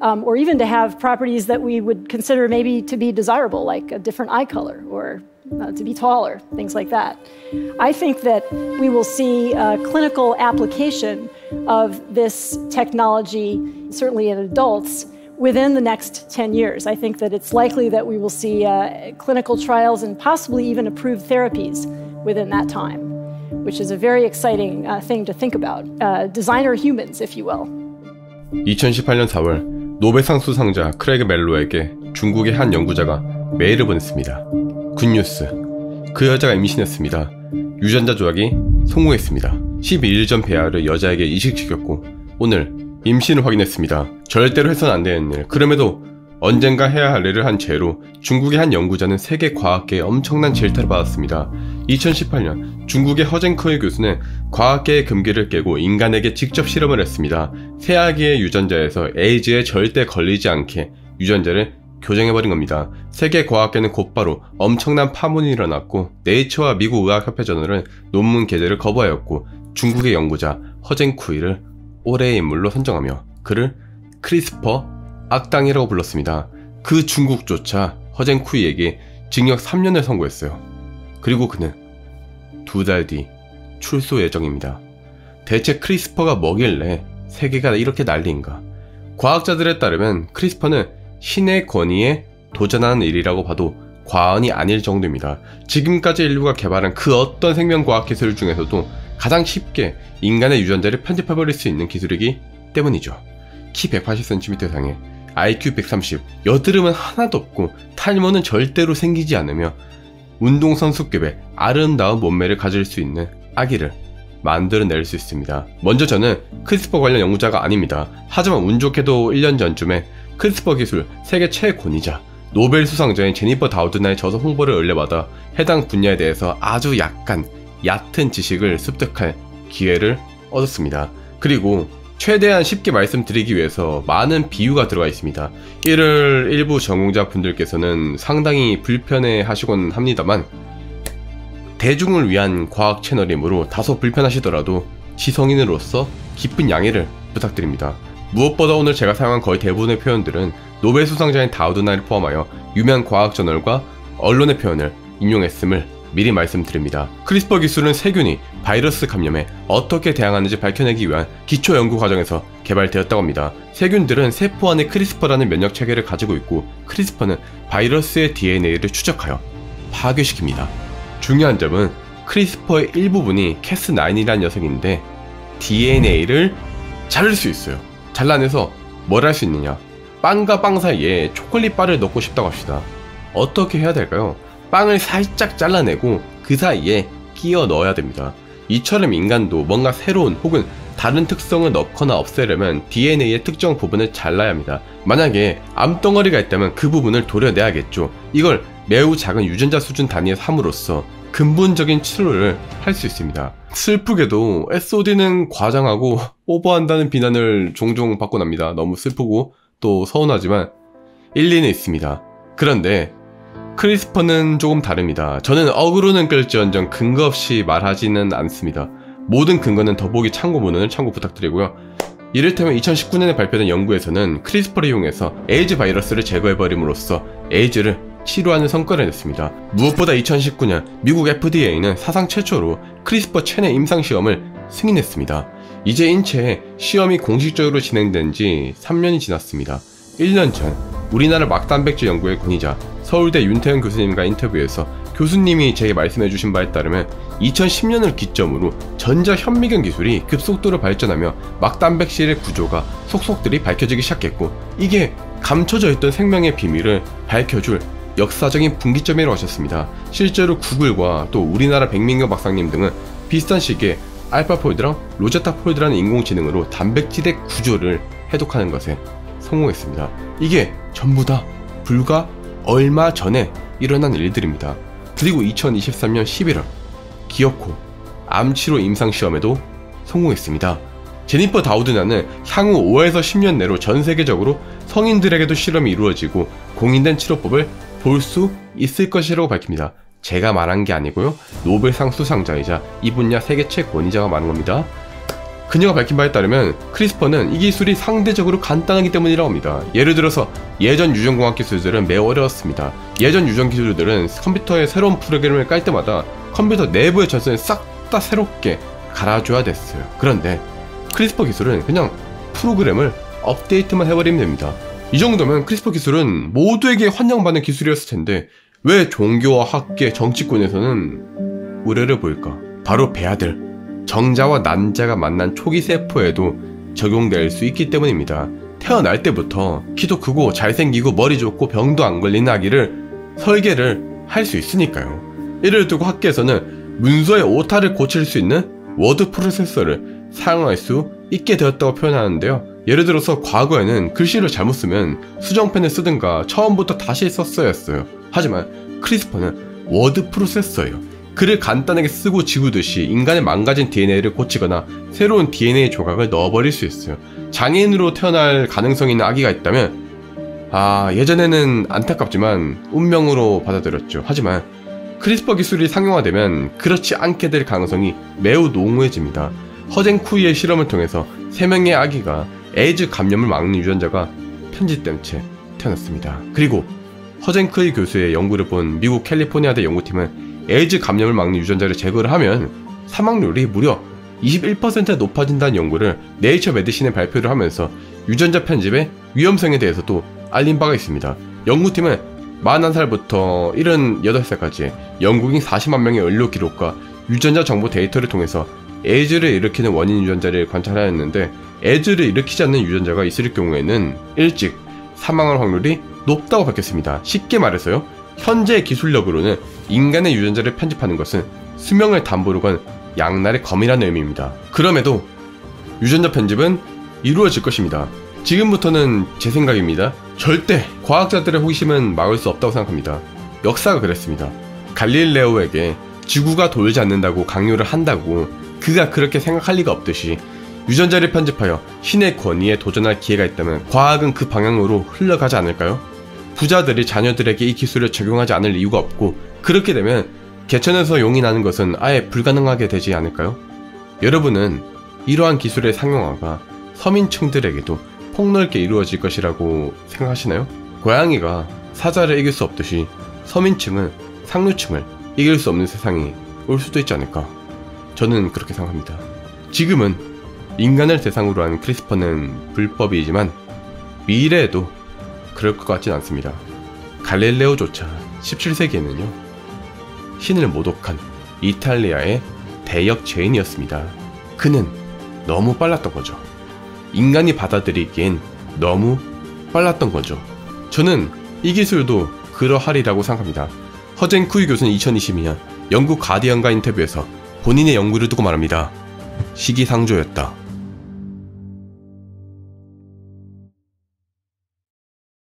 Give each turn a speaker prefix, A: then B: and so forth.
A: or even to have properties that we would consider maybe to be desirable, like a different eye color or to be taller, things like that. I think that we will see a clinical application of this technology, certainly in adults, within the next 10 years. I think that it's likely that we will see clinical trials and possibly even approved therapies within that time, which is a very exciting thing to think about. Designer humans, if you will.
B: 2018년 4월 노벨상 수상자 크레그 멜로에게 중국의 한 연구자가 메일을 보냈습니다. 굿뉴스. 그 여자가 임신했습니다. 유전자 조작이 성공했습니다. 12일 전 배아를 여자에게 이식시켰고 오늘 임신을 확인했습니다. 절대로 해서는 안 되는 일. 그럼에도 언젠가 해야 할 일을 한 죄로 중국의 한 연구자는 세계 과학계에 엄청난 질타를 받았습니다. 2018년 중국의 허쟁커이 교수는 과학계의 금기를 깨고 인간에게 직접 실험을 했습니다. 새 아기의 유전자에서 에이즈에 절대 걸리지 않게 유전자를 교정해버린 겁니다. 세계 과학계는 곧바로 엄청난 파문이 일어났고 네이처와 미국 의학협회 저널은 논문 게재를 거부하였고 중국의 연구자 허쟁쿠이를 올해의 인물로 선정하며 그를 크리스퍼 악당이라고 불렀습니다. 그 중국조차 허쟁쿠이에게 징역 3년을 선고했어요. 그리고 그는 2달 뒤 출소 예정입니다. 대체 크리스퍼가 뭐길래 세계가 이렇게 난리인가? 과학자들에 따르면 크리스퍼는 신의 권위에 도전하는 일이라고 봐도 과언이 아닐 정도입니다. 지금까지 인류가 개발한 그 어떤 생명과학 기술 중에서도 가장 쉽게 인간의 유전자를 편집해버릴 수 있는 기술이기 때문이죠. 키 180cm 이상에 IQ 130, 여드름은 하나도 없고 탈모는 절대로 생기지 않으며 운동선수급의 아름다운 몸매를 가질 수 있는 아기를 만들어낼 수 있습니다. 먼저 저는 크리스퍼 관련 연구자가 아닙니다. 하지만 운 좋게도 1년 전쯤에 크리스퍼 기술 세계 최고이자 노벨 수상자인 제니퍼 다우드나의 저서 홍보를 의뢰받아 해당 분야에 대해서 아주 얕은 지식을 습득할 기회를 얻었습니다. 그리고 최대한 쉽게 말씀드리기 위해서 많은 비유가 들어가 있습니다. 이를 일부 전공자 분들께서는 상당히 불편해 하시곤 합니다만 대중을 위한 과학 채널이므로 다소 불편하시더라도 지성인으로서 깊은 양해를 부탁드립니다. 무엇보다 오늘 제가 사용한 거의 대부분의 표현들은 노벨 수상자인 다우드나를 포함하여 유명 과학 저널과 언론의 표현을 인용했음을 미리 말씀드립니다. 크리스퍼 기술은 세균이 바이러스 감염에 어떻게 대항하는지 밝혀내기 위한 기초 연구 과정에서 개발되었다고 합니다. 세균들은 세포 안에 크리스퍼라는 면역 체계를 가지고 있고 크리스퍼는 바이러스의 DNA를 추적하여 파괴시킵니다. 중요한 점은 크리스퍼의 일부분이 캐스9이라는 녀석인데 DNA를 자를 수 있어요. 잘라내서 뭘 할 수 있느냐? 빵과 빵 사이에 초콜릿 바를 넣고 싶다고 합시다. 어떻게 해야 될까요? 빵을 살짝 잘라내고 그 사이에 끼워 넣어야 됩니다. 이처럼 인간도 뭔가 새로운 혹은 다른 특성을 넣거나 없애려면 DNA의 특정 부분을 잘라야 합니다. 만약에 암덩어리가 있다면 그 부분을 도려내야겠죠. 이걸 매우 작은 유전자 수준 단위에서 함으로써 근본적인 치료를 할 수 있습니다. 슬프게도 SOD는 과장하고 오버한다는 비난을 종종 받곤 합니다. 너무 슬프고 또 서운하지만 일리는 있습니다. 그런데 크리스퍼는 조금 다릅니다. 저는 어그로는 끌지언정 근거 없이 말하지는 않습니다. 모든 근거는 더보기 참고문헌을 참고 부탁드리고요. 이를테면 2019년에 발표된 연구에서는 크리스퍼를 이용해서 에이즈 바이러스를 제거해버림으로써 에이즈를 치료하는 성과를 냈습니다. 무엇보다 2019년 미국 FDA는 사상 최초로 크리스퍼 체내 임상시험을 승인했습니다. 이제 인체에 시험이 공식적으로 진행된 지 3년이 지났습니다. 1년 전 우리나라 막단백질 연구의 권위자 서울대 윤태현 교수님과 인터뷰에서 교수님이 제게 말씀해주신 바에 따르면 2010년을 기점으로 전자현미경 기술이 급속도로 발전하며 막단백질의 구조가 속속들이 밝혀지기 시작했고 이게 감춰져 있던 생명의 비밀을 밝혀줄 역사적인 분기점이라고 하셨습니다. 실제로 구글과 또 우리나라 백민경 박사님 등은 비슷한 시기에 알파폴드랑 로제타폴드라는 인공지능으로 단백질의 구조를 해독하는 것에 성공했습니다. 이게 전부 다 불과 얼마 전에 일어난 일들입니다. 그리고 2023년 11월 기어코 암치료 임상시험에도 성공했습니다. 제니퍼 다우드나는 향후 5에서 10년 내로 전 세계적으로 성인들에게도 실험이 이루어지고 공인된 치료법을 볼 수 있을 것이라고 밝힙니다. 제가 말한 게 아니고요. 노벨상 수상자이자 이 분야 세계 최고위자가 말한 겁니다. 그녀가 밝힌 바에 따르면 크리스퍼는 이 기술이 상대적으로 간단하기 때문이라고 합니다. 예를 들어서 예전 유전공학 기술들은 매우 어려웠습니다. 예전 유전 기술들은 컴퓨터에 새로운 프로그램을 깔 때마다 컴퓨터 내부의 전선을 싹 다 새롭게 갈아줘야 됐어요. 그런데 크리스퍼 기술은 그냥 프로그램을 업데이트만 해버리면 됩니다. 이 정도면 크리스퍼 기술은 모두에게 환영받는 기술이었을 텐데 왜 종교와 학계, 정치권에서는 우려를 보일까? 바로 배아들, 정자와 난자가 만난 초기 세포에도 적용될 수 있기 때문입니다. 태어날 때부터 키도 크고 잘생기고 머리 좋고 병도 안 걸리는 아기를 설계를 할 수 있으니까요. 이를 두고 학계에서는 문서의 오타를 고칠 수 있는 워드 프로세서를 사용할 수 있게 되었다고 표현하는데요. 예를 들어서 과거에는 글씨를 잘못 쓰면 수정펜을 쓰든가 처음부터 다시 썼어야 했어요. 하지만 크리스퍼는 워드 프로세서예요. 글을 간단하게 쓰고 지우듯이 인간의 망가진 DNA를 고치거나 새로운 DNA 조각을 넣어버릴 수 있어요. 장애인으로 태어날 가능성이 있는 아기가 있다면 예전에는 안타깝지만 운명으로 받아들였죠. 하지만 크리스퍼 기술이 상용화되면 그렇지 않게 될 가능성이 매우 농후해집니다. 허젠쿠이의 실험을 통해서 3명의 아기가 에이즈 감염을 막는 유전자가 편집된 채 태어났습니다. 그리고 허젠쿠이 교수의 연구를 본 미국 캘리포니아대 연구팀은 에이즈 감염을 막는 유전자를 제거를 하면 사망률이 무려 21% 높아진다는 연구를 네이처 메디신에 발표를 하면서 유전자 편집의 위험성에 대해서도 알린 바가 있습니다. 연구팀은 41살부터 78살까지 영국인 40만 명의 의료 기록과 유전자 정보 데이터를 통해서 에이즈를 일으키는 원인 유전자를 관찰하였는데 에이즈를 일으키지 않는 유전자가 있을 경우에는 일찍 사망할 확률이 높다고 밝혔습니다. 쉽게 말해서요, 현재의 기술력으로는 인간의 유전자를 편집하는 것은 수명을 담보로 건 양날의 검이라는 의미입니다. 그럼에도 유전자 편집은 이루어질 것입니다. 지금부터는 제 생각입니다. 절대 과학자들의 호기심은 막을 수 없다고 생각합니다. 역사가 그랬습니다. 갈릴레오에게 지구가 돌지 않는다고 강요를 한다고 그가 그렇게 생각할 리가 없듯이 유전자를 편집하여 신의 권위에 도전할 기회가 있다면 과학은 그 방향으로 흘러가지 않을까요? 부자들이 자녀들에게 이 기술을 적용하지 않을 이유가 없고 그렇게 되면 개천에서 용이 나는 것은 아예 불가능하게 되지 않을까요? 여러분은 이러한 기술의 상용화가 서민층들에게도 폭넓게 이루어질 것이라고 생각하시나요? 고양이가 사자를 이길 수 없듯이 서민층은 상류층을 이길 수 없는 세상이 올 수도 있지 않을까? 저는 그렇게 생각합니다. 지금은 인간을 대상으로 한 크리스퍼는 불법이지만 미래에도 그럴 것 같진 않습니다. 갈릴레오조차 17세기에는요 신을 모독한 이탈리아의 대역 죄인이었습니다. 그는 너무 빨랐던 거죠. 인간이 받아들이기엔 너무 빨랐던 거죠. 저는 이 기술도 그러하리라고 생각합니다. 허젠쿠이 교수는 2022년 영국 가디언과 인터뷰에서 본인의 연구를 두고 말합니다. 시기상조였다.